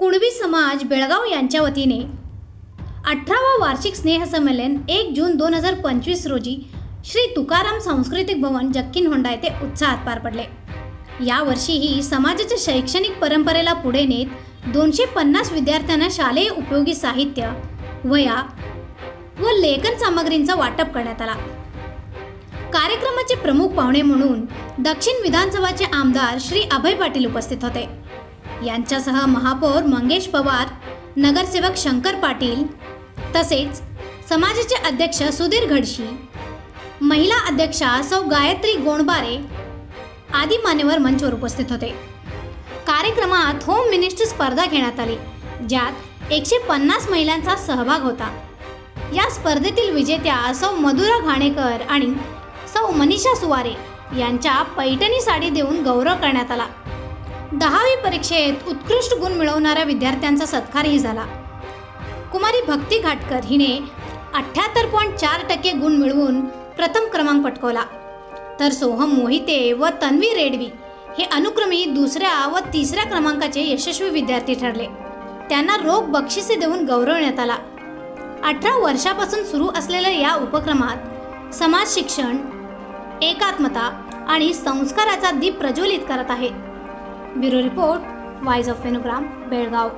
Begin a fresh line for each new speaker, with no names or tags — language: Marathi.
कुणबी समाज बेळगाव यांच्या वतीने 18वा वार्षिक स्नेहसंमेलन 1 जून 2025 रोजी श्री तुकाराम सांस्कृतिक भवन जक्कीनहोंडा येथे उत्साहात पार पडले। यावर्षीही समाजाच्या शैक्षणिक परंपरेला पुढे नेत 250 विद्यार्थ्यांना शालेय उपयोगी साहित्य, वह्या व लेखन सामग्रींचं वाटप करण्यात आला। कार्यक्रमाचे प्रमुख पाहुणे म्हणून दक्षिण विधानसभाचे आमदार श्री अभय पाटील उपस्थित होते। यांच्यासह महापौर मंगेश पवार, नगरसेवक शंकर पाटील तसेच समाजाचे अध्यक्ष सुधीर घडशी, महिला अध्यक्षा सौ गायत्री गोंडबारे आदी मान्यवर मंचवर उपस्थित होते। कार्यक्रमात होम मिनिस्ट्री स्पर्धा घेण्यात आली, ज्यात 150 महिलांचा सहभाग होता। या स्पर्धेतील विजेत्या सौ मधुरा घाणेकर आणि सौ मनीषा सुवारे यांच्या पैठणी साडी देऊन गौरव करण्यात आला। 10वी परीक्षेत उत्कृष्ट गुण मिळवणाऱ्या विद्यार्थ्यांचा सत्कारही झाला। कुमारी भक्ती घाटकर हिने 78.4% गुण मिळवून प्रथम क्रमांक पटकावला, तर सोहम मोहिते व तन्वी रेडवी हे अनुक्रमे दुसऱ्या व तिसऱ्या क्रमांकाचे यशस्वी विद्यार्थी ठरले। त्यांना रोख बक्षिसे देऊन गौरवण्यात आला। 18 वर्षापासून सुरू असलेल्या या उपक्रमात समाज शिक्षण, एकात्मता आणि संस्काराचा दीप प्रज्वलित करत आहे। Bureau report, voice of Venugram, Belgaum.